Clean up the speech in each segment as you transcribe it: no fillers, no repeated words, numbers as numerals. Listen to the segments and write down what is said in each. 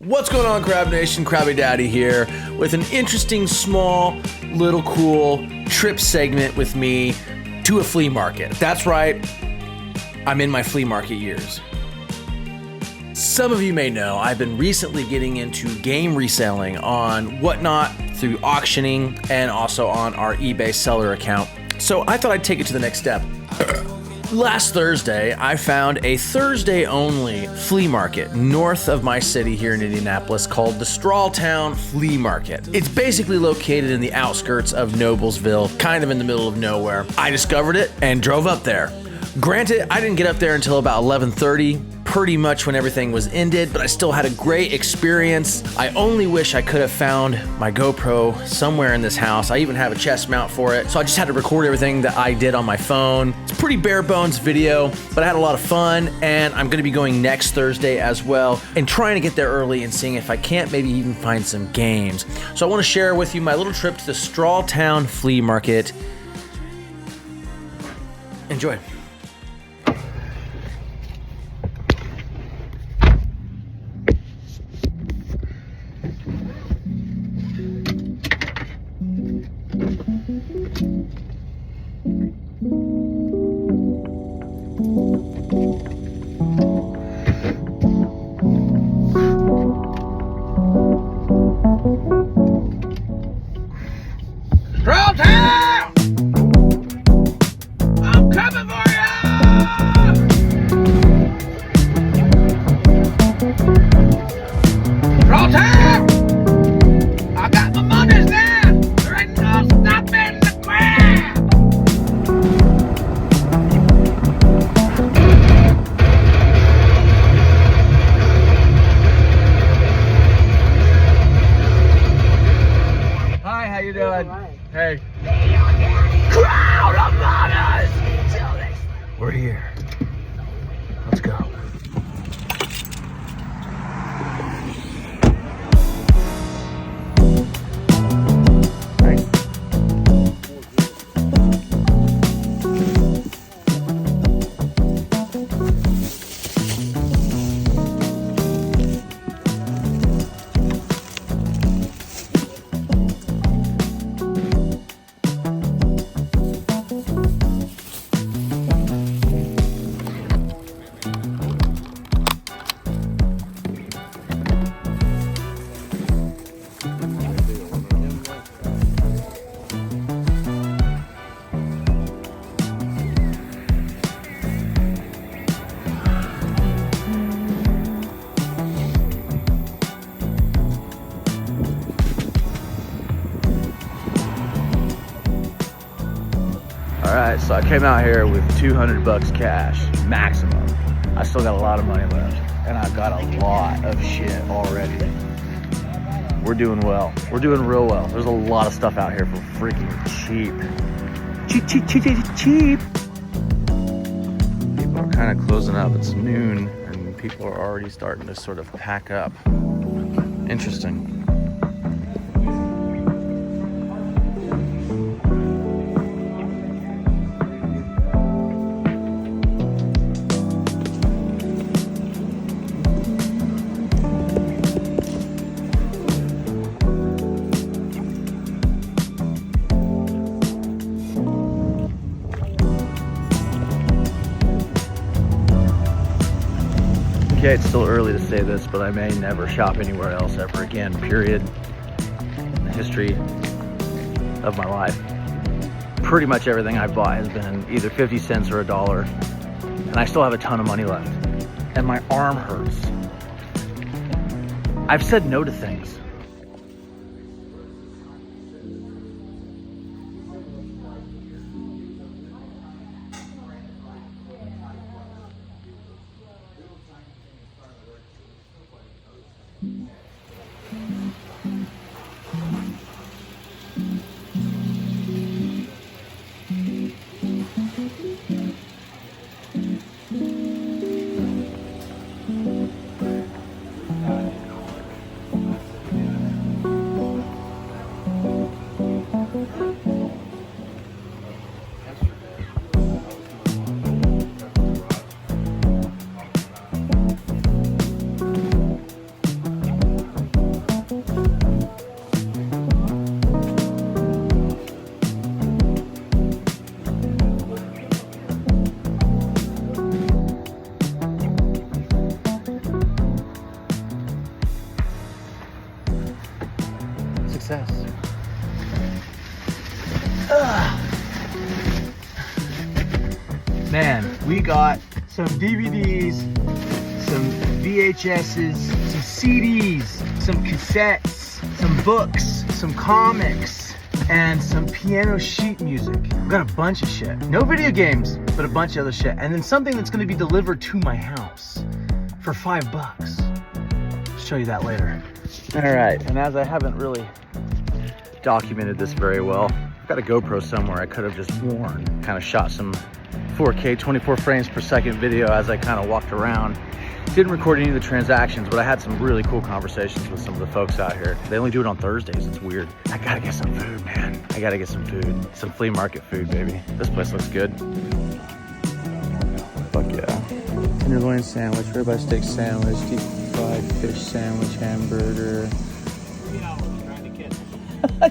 What's going on, Crab Nation? Krabby Daddy here with an interesting, small, little cool trip segment with me to a flea market. That's right, I'm in my flea market years. Some of you may know I've been recently getting into game reselling on Whatnot through auctioning and also on our eBay seller account. So I thought I'd take it to the next step. Last Thursday, I found a Thursday-only flea market north of my city here in Indianapolis called the Strawtown Flea Market. It's basically located in the outskirts of Noblesville, kind of in the middle of nowhere. I discovered it and drove up there. Granted, I didn't get up there until about 11:30, pretty much when everything was ended, but I still had a great experience. I only wish I could have found my GoPro somewhere in this house. I even have a chest mount for it, so I just had to record everything that I did on my phone. It's a pretty bare bones video, but I had a lot of fun, and I'm gonna be going next Thursday as well, and trying to get there early and seeing if I can't maybe even find some games. So I wanna share with you my little trip to the Strawtown Flea Market. Enjoy. Strawtown! I'm coming for ya! Strawtown! I got my monies now! There ain't no stopping the crowd! Hi, how you doing? Hey. Crowd of runners! We're here. Let's go. Nice. All right, so I came out here with $200 cash, maximum. I still got a lot of money left, and I've got a lot of shit already. We're doing well. We're doing real well. There's a lot of stuff out here for freaking cheap. Cheap, cheap, cheap, cheap, cheap. People are kind of closing up. It's noon, and people are already starting to sort of pack up. Interesting. Okay, it's still early to say this, but I may never shop anywhere else ever again, period. In the history of my life. Pretty much everything I've bought has been either 50 cents or $1, and I still have a ton of money left. And my arm hurts. I've said no to things. success. Man, we got some DVDs, some VHSs, some CDs, some cassettes, some books, some comics, and some piano sheet music. We got a bunch of shit. No video games, but a bunch of other shit. And then something that's gonna be delivered to my house for $5. I'll show you that later. All right, and as I haven't really documented this very well, I've got a GoPro somewhere I could have just worn. Kind of shot some 4K 24 frames per second video as I kind of walked around. Didn't record any of the transactions, but I had some really cool conversations with some of the folks out here. They only do it on Thursdays, it's weird. I gotta get some food, man. I gotta get some food. Some flea market food, baby. This place looks good. Fuck yeah. Tenderloin sandwich, ribeye steak sandwich, deep fried fish sandwich, hamburger.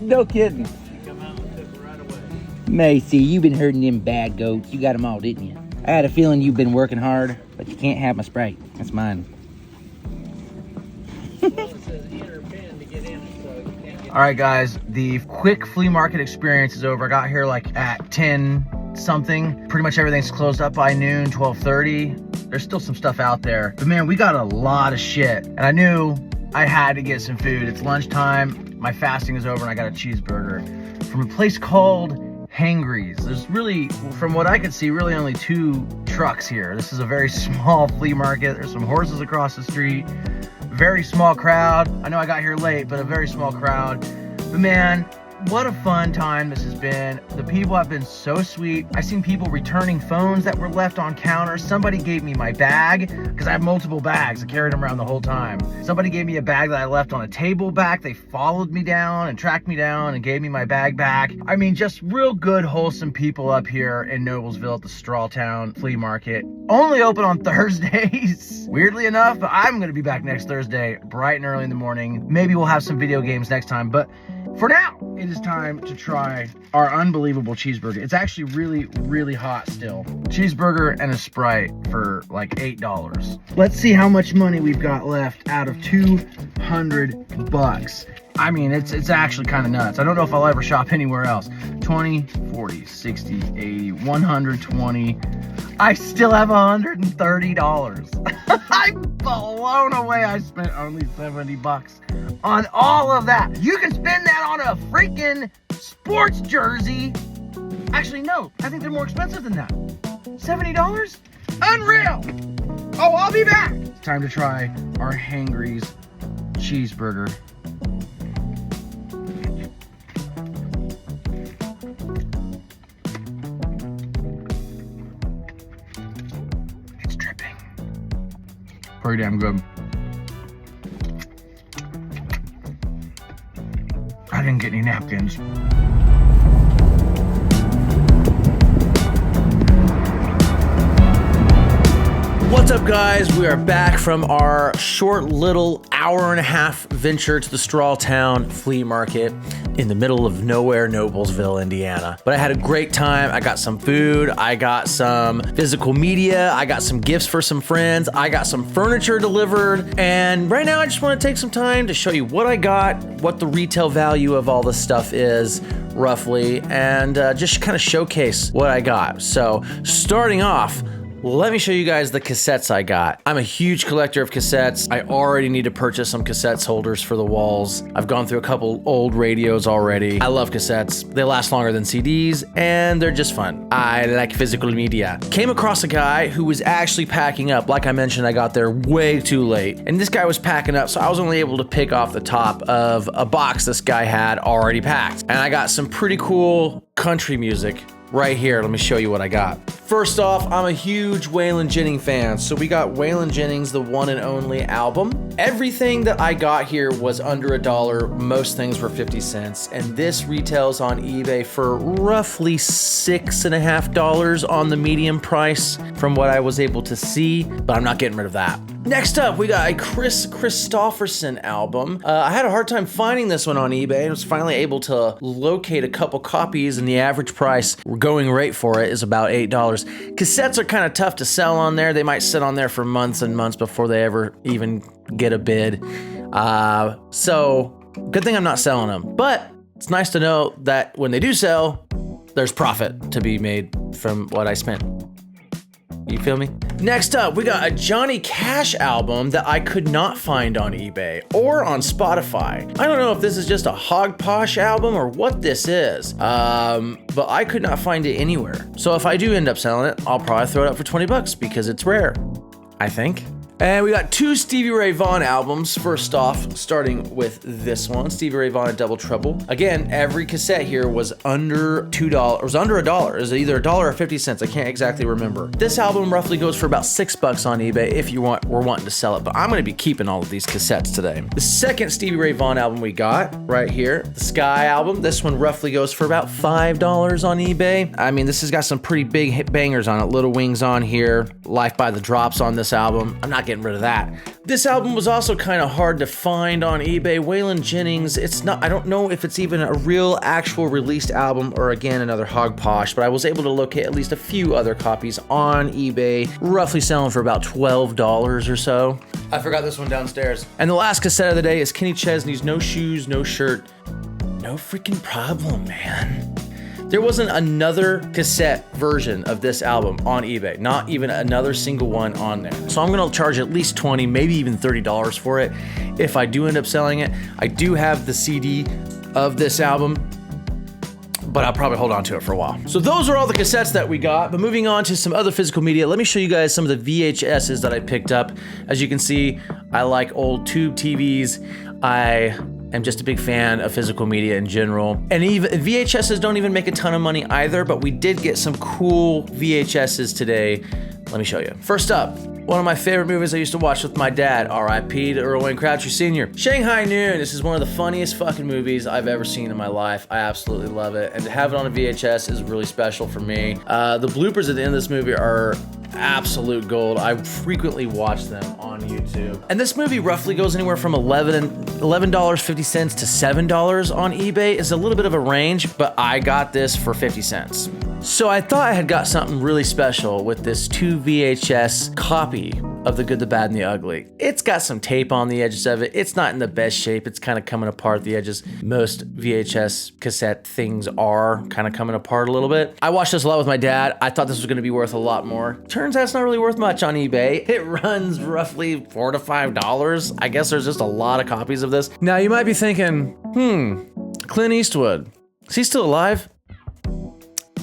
No kidding. Macy, you've been herding them bad goats. You got them all, didn't you? I had a feeling you've been working hard, but you can't have my Sprite. That's mine. All right, guys, the quick flea market experience is over. I got here like at 10 something. Pretty much everything's closed up by noon, 12:30. There's still some stuff out there, but man, we got a lot of shit. And I knew I had to get some food. It's lunchtime, my fasting is over, and I got a cheeseburger from a place called Hangry's. There's really, from what I could see, really only 2 trucks here. This is a very small flea market. There's some horses across the street. Very small crowd. I know I got here late, but a very small crowd. But man, what a fun time this has been. The people have been so sweet. I've seen people returning phones that were left on counters. Somebody gave me my bag, because I have multiple bags. I carried them around the whole time. Somebody gave me a bag that I left on a table back. They followed me down and tracked me down and gave me my bag back. I mean, just real good, wholesome people up here in Noblesville at the Strawtown Flea Market. Only open on Thursdays. Weirdly enough, but I'm gonna be back next Thursday, bright and early in the morning. Maybe we'll have some video games next time, but for now, it is time to try our unbelievable cheeseburger. It's actually really, really hot still. Cheeseburger and a Sprite for like $8. Let's see how much money we've got left out of $200. I mean, it's actually kind of nuts. I don't know if I'll ever shop anywhere else. 20, 40, 60, 80, 120. I still have $130. I'm blown away. I spent only $70 on all of that. You can spend that on a freaking sports jersey. Actually, no, I think they're more expensive than that. $70? Unreal. Oh, I'll be back. It's time to try our Hangry's cheeseburger. It's dripping. Pretty damn good. I didn't get any napkins. What's up, guys? We are back from our short little hour-and-a-half venture to the Strawtown Flea Market in the middle of nowhere, Noblesville, Indiana. But I had a great time. I got some food, I got some physical media, I got some gifts for some friends, I got some furniture delivered, and right now I just want to take some time to show you what I got, what the retail value of all this stuff is, roughly, and just kind of showcase what I got. So, starting off, let me show you guys the cassettes I got. I'm a huge collector of cassettes. I already need to purchase some cassettes holders for the walls. I've gone through a couple old radios already. I love cassettes. They last longer than CDs, and they're just fun. I like physical media. Came across a guy who was actually packing up. Like I mentioned, I got there way too late, and this guy was packing up, so I was only able to pick off the top of a box this guy had already packed. And I got some pretty cool country music right here. Let me show you what I got. First off, I'm a huge Waylon Jennings fan. So we got Waylon Jennings, the one and only album. Everything that I got here was under $1. Most things were 50 cents. And this retails on eBay for roughly $6.50 on the medium price from what I was able to see, but I'm not getting rid of that. Next up, we got a Chris Christopherson album. I had a hard time finding this one on eBay. I was finally able to locate a couple copies, and the average price going rate for it is about $8. Cassettes are kind of tough to sell on there. They might sit on there for months and months before they ever even get a bid. So Good thing I'm not selling them, but it's nice to know that when they do sell, there's profit to be made from what I spent. You feel me? Next up, we got a Johnny Cash album that I could not find on eBay or on Spotify. I don't know if this is just a hogposh album or what this is, but I could not find it anywhere. So if I do end up selling it, I'll probably throw it up for 20 bucks because it's rare, I think. And we got 2 Stevie Ray Vaughan albums. First off, starting with this one, Stevie Ray Vaughan and Double Trouble. Again, every cassette here was under $2. It was under $1. It was either $1 or 50 cents. I can't exactly remember. This album roughly goes for about $6 on eBay if you were wanting to sell it. But I'm going to be keeping all of these cassettes today. The second Stevie Ray Vaughan album we got right here, the Sky album. This one roughly goes for about $5 on eBay. I mean, this has got some pretty big hit bangers on it. Little Wings on here, Life by the Drops on this album. I'm not getting rid of that. This album was also kind of hard to find on eBay. Waylon Jennings, I don't know if it's even a real actual released album or again another hogposh, but I was able to locate at least a few other copies on eBay, roughly selling for about $12 or so. I forgot this one downstairs. And the last cassette of the day is Kenny Chesney's No Shoes, No Shirt, No Freaking Problem, man. There wasn't another cassette version of this album on eBay, not even another single one on there. So I'm gonna charge at least $20, maybe even $30 for it if I do end up selling it. I do have the CD of this album, but I'll probably hold on to it for a while. So those are all the cassettes that we got, but moving on to some other physical media, let me show you guys some of the VHSs that I picked up. As you can see, I like old tube TVs. I'm just a big fan of physical media in general. And even VHSs don't even make a ton of money either, but we did get some cool VHSs today. Let me show you. First up, one of my favorite movies I used to watch with my dad, RIP to Earl Wayne Croucher Sr. Shanghai Noon. This is one of the funniest fucking movies I've ever seen in my life. I absolutely love it. And to have it on a VHS is really special for me. The bloopers at the end of this movie are absolute gold. I frequently watch them on YouTube. And this movie roughly goes anywhere from $11.50 to $7 on eBay. It's a little bit of a range, but I got this for 50 cents. So I thought I had got something really special with this 2 VHS copy of The Good, the Bad, and the Ugly. It's got some tape on the edges of it. It's not in the best shape. It's kind of coming apart at the edges. Most VHS cassette things are kind of coming apart a little bit. I watched this a lot with my dad. I thought this was going to be worth a lot more. Turns out it's not really worth much on eBay. It runs roughly $4 to $5. I guess there's just a lot of copies of this. Now you might be thinking, Clint Eastwood, is he still alive?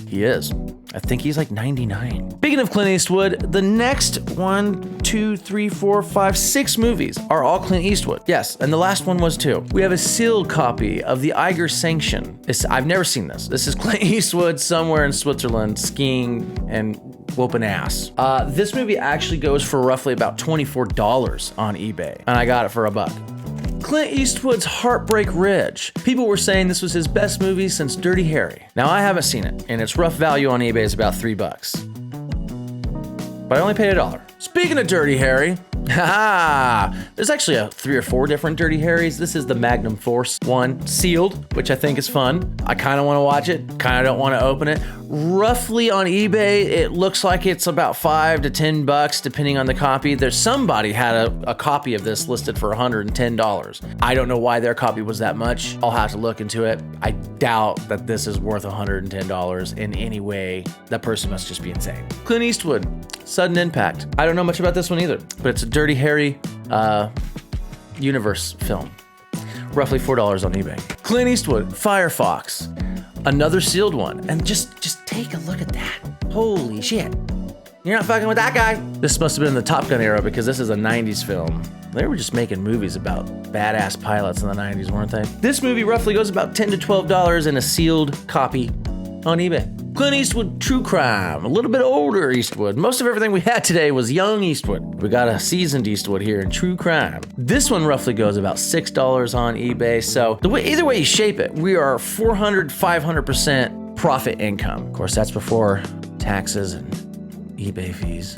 He is. I think he's like 99. Speaking of Clint Eastwood, the next 1, 2, 3, 4, 5, 6 movies are all Clint Eastwood. Yes, and the last one was too. We have a sealed copy of the Eiger Sanction. I've never seen this. This is Clint Eastwood somewhere in Switzerland skiing and whooping ass. This movie actually goes for roughly about $24 on eBay, and I got it for $1. Clint Eastwood's Heartbreak Ridge. People were saying this was his best movie since Dirty Harry. Now I haven't seen it, and its rough value on eBay is about $3. But I only paid $1. Speaking of Dirty Harry, there's actually 3 or 4 different Dirty Harrys. This is the Magnum Force one, sealed, which I think is fun. I kind of want to watch it, kind of don't want to open it. Roughly on eBay, it looks like it's about $5 to $10, depending on the copy. There's somebody had a copy of this listed for $110. I don't know why their copy was that much. I'll have to look into it. I doubt that this is worth $110 in any way. That person must just be insane. Clint Eastwood, Sudden Impact. I don't know much about this one either, but it's a Dirty Harry universe film. Roughly $4 on eBay. Clint Eastwood, Firefox. Another sealed one. And just take a look at that. Holy shit. You're not fucking with that guy. This must have been the Top Gun era because this is a 90s film. They were just making movies about badass pilots in the 90s, weren't they? This movie roughly goes about $10 to $12 in a sealed copy on eBay. Clint Eastwood, True Crime. A little bit older Eastwood. Most of everything we had today was young Eastwood. We got a seasoned Eastwood here in True Crime. This one roughly goes about $6 on eBay. So either way you shape it, we are 400, 500% profit income. Of course, that's before taxes and eBay fees.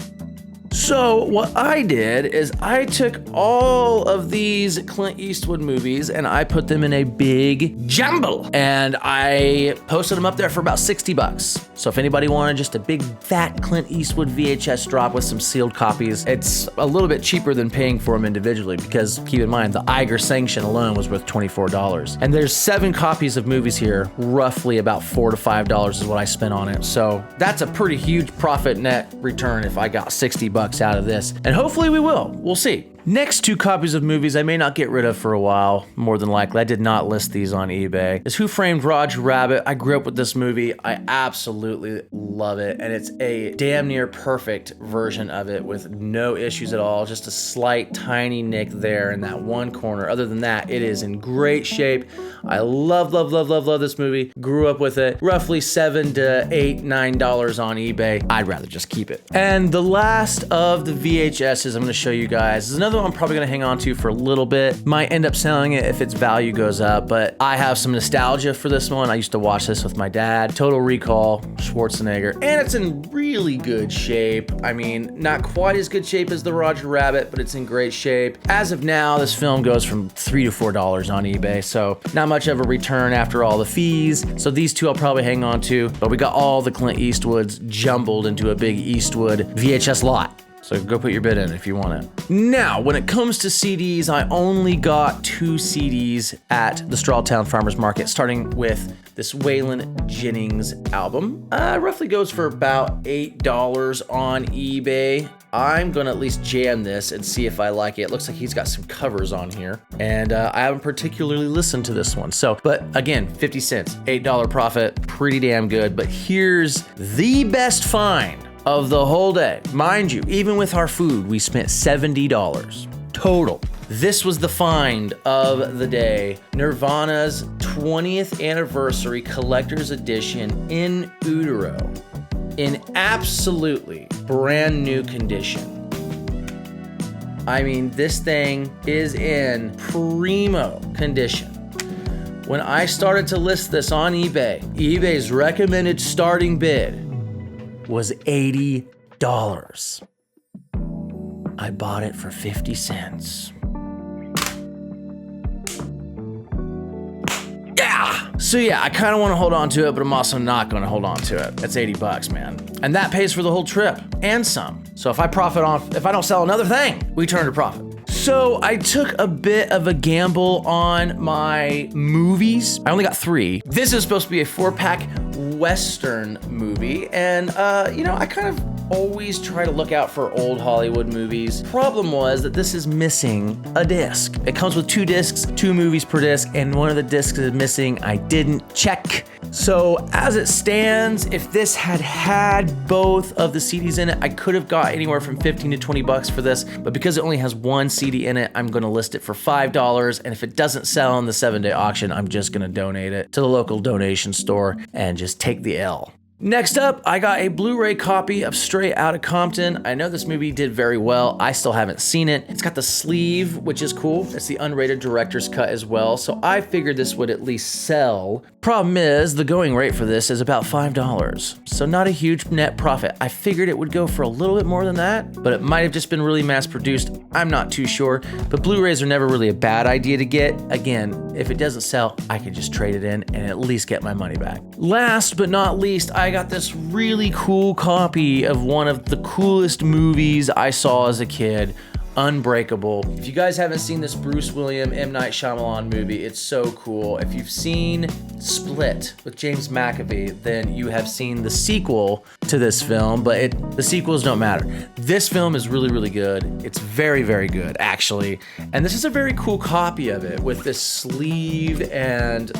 So what I did is I took all of these Clint Eastwood movies and I put them in a big jumble, and I posted them up there for about $60. So if anybody wanted just a big fat Clint Eastwood VHS drop with some sealed copies, it's a little bit cheaper than paying for them individually, because keep in mind the Iger sanction alone was worth $24. And there's 7 copies of movies here, roughly about $4 to $5 is what I spent on it. So that's a pretty huge profit net return if I got $60 out of this. And hopefully we will. We'll see. Next 2 copies of movies I may not get rid of for a while, more than likely. I did not list these on eBay. Is Who Framed Roger Rabbit. I grew up with this movie. I absolutely love it. And it's a damn near perfect version of it with no issues at all. Just a slight tiny nick there in that one corner. Other than that, it is in great shape. I love this movie. Grew up with it. Roughly $7 to $8, $9 on eBay. I'd rather just keep it. And the last of the VHSs I'm gonna show you guys is another one I'm probably gonna hang on to for a little bit. Might end up selling it if its value goes up, but I have some nostalgia for this one. I used to watch this with my dad. Total Recall, Schwarzenegger, and it's in really good shape. I mean, not quite as good shape as the Roger Rabbit, but it's in great shape. As of now, this film goes from $3 to $4 on eBay, so not much of a return after all the fees. So these 2 I'll probably hang on to, but we got all the Clint Eastwoods jumbled into a big Eastwood VHS lot. So go put your bid in if you want it. Now, when it comes to CDs, I only got 2 CDs at the Strawtown Farmers Market, starting with this Waylon Jennings album. Roughly goes for about $8 on eBay. I'm gonna at least jam this and see if I like it. It looks like he's got some covers on here, and I haven't particularly listened to this one. So, but again, 50 cents, $8 profit, pretty damn good. But here's the best find of the whole day. Mind you, even with our food, we spent $70 total. This was the find of the day. Nirvana's 20th anniversary collector's edition in utero, in absolutely brand new condition. I mean, this thing is in primo condition. When I started to list this on eBay, eBay's recommended starting bid was $80. I bought it for 50 cents. Yeah! So yeah, I kind of want to hold on to it, but I'm also not going to hold on to it. That's $80, man. And that pays for the whole trip and some. So if I don't sell another thing, we turn to profit. So I took a bit of a gamble on my movies. I only got 3. This is supposed to be a 4-pack Western movie, and I kind of always try to look out for old Hollywood movies. Problem was that this is missing a disc. It comes with 2 discs, 2 movies per disc, and one of the discs is missing. I didn't check. So as it stands, if this had both of the CDs in it, I could have got anywhere from $15 to $20 for this, but because it only has 1 CD in it, I'm gonna list it for $5, and if it doesn't sell in the 7-day auction, I'm just gonna donate it to the local donation store and just take the L. Next up, I got a Blu-ray copy of Straight Outta Compton. I know this movie did very well. I still haven't seen it. It's got the sleeve, which is cool. It's the unrated director's cut as well, so I figured this would at least sell. Problem is, the going rate for this is about $5, so not a huge net profit. I figured it would go for a little bit more than that, but it might have just been really mass-produced. I'm not too sure, but Blu-rays are never really a bad idea to get. Again, if it doesn't sell, I could just trade it in and at least get my money back. Last but not least, I got this really cool copy of one of the coolest movies I saw as a kid, Unbreakable. If you guys haven't seen this Bruce Williams, M. Night Shyamalan movie, it's so cool. If you've seen Split with James McAvoy, then you have seen the sequel to this film, but the sequels don't matter. This film is really, really good. It's very, very good, actually. And this is a very cool copy of it with this sleeve and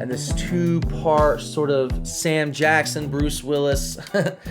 this 2-part sort of Sam Jackson, Bruce Willis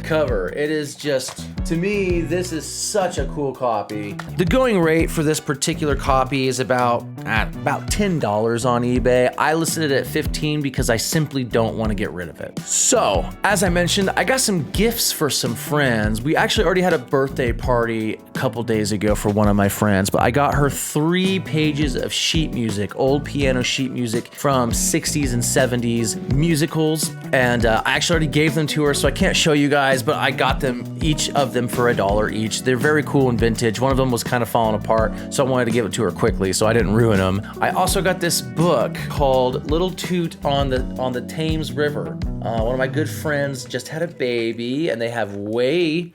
cover. It is just, to me, this is such a cool copy. The going rate for this particular copy is about $10 on eBay. I listed it at $15 because I simply don't want to get rid of it. So, as I mentioned, I got some gifts for some friends. We actually already had a birthday party a couple days ago for one of my friends, but I got her 3 pages of sheet music, old piano sheet music from 60s and 70s musicals. And I actually already gave them to her, so I can't show you guys, but I got them, each of them for $1 each. They're very cool and vintage. One of them was kind of falling apart, so I wanted to give it to her quickly so I didn't ruin them. I also got this book called Little Toot on the Thames River. One of my good friends just had a baby, and they have way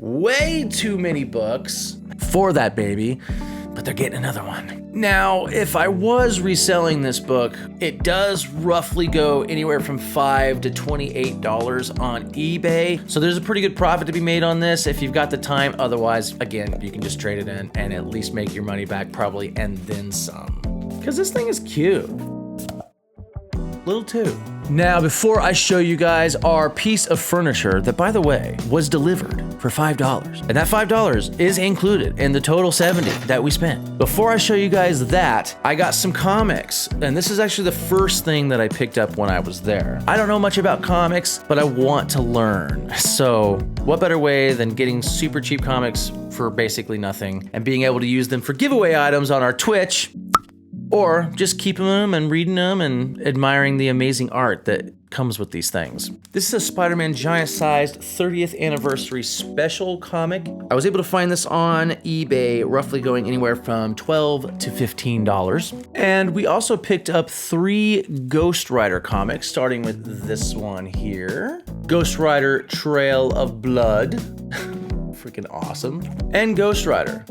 too many books for that baby, but they're getting another one. Now, if I was reselling this book, it does roughly go anywhere from $5 to $28 on eBay. So there's a pretty good profit to be made on this if you've got the time. Otherwise, again, you can just trade it in and at least make your money back probably, and then some. Because this thing is cute. Little Toot. Now, before I show you guys our piece of furniture that, by the way, was delivered for $5, and that $5 is included in the total $70 that we spent. Before I show you guys that, I got some comics, and this is actually the first thing that I picked up when I was there. I don't know much about comics, but I want to learn. So what better way than getting super cheap comics for basically nothing and being able to use them for giveaway items on our Twitch, or just keeping them and reading them and admiring the amazing art that comes with these things. This is a Spider-Man giant-sized 30th anniversary special comic. I was able to find this on eBay, roughly going anywhere from $12 to $15. And we also picked up 3 Ghost Rider comics, starting with this one here. Ghost Rider Trail of Blood. Freaking awesome. And Ghost Rider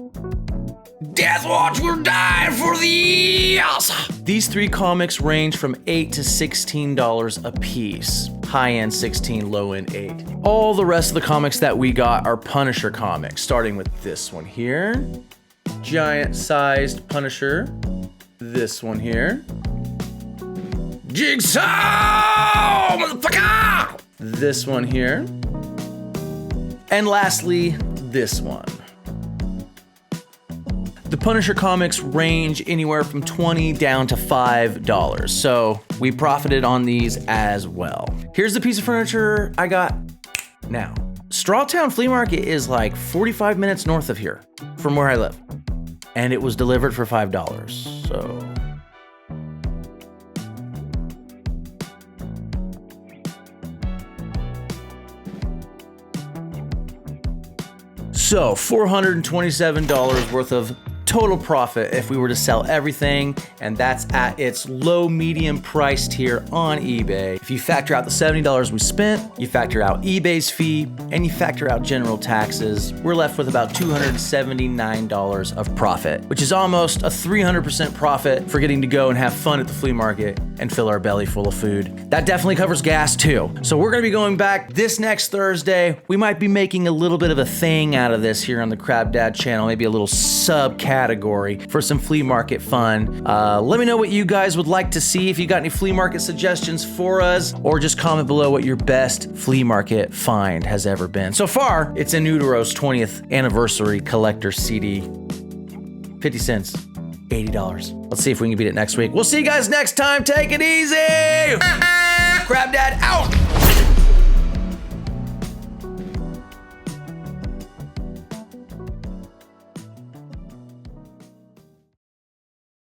Death Watch Will Die for the Ass. These 3 comics range from $8 to $16 a piece. High-end 16, low-end 8. All the rest of the comics that we got are Punisher comics, starting with this one here. Giant-sized Punisher. This one here. Jigsaw, motherfucker! This one here. And lastly, this one. The Punisher comics range anywhere from $20 down to $5, so we profited on these as well. Here's the piece of furniture I got now. Strawtown Flea Market is like 45 minutes north of here from where I live, and it was delivered for $5, so. So $427 worth of total profit if we were to sell everything, and that's at its low medium price tier on eBay. If you factor out the $70 we spent, you factor out eBay's fee, and you factor out general taxes, we're left with about $279 of profit, which is almost a 300% profit for getting to go and have fun at the flea market and fill our belly full of food. That definitely covers gas too. So we're gonna be going back this next Thursday. We might be making a little bit of a thing out of this here on the Crab Dad channel, maybe a little subcategory for some flea market fun. Let me know what you guys would like to see, if you got any flea market suggestions for us, or just comment below what your best flea market find has ever been. So far, it's In Utero's 20th anniversary collector CD. 50 cents, $80. Let's see if we can beat it next week. We'll see you guys next time. Take it easy. Crab Dad out.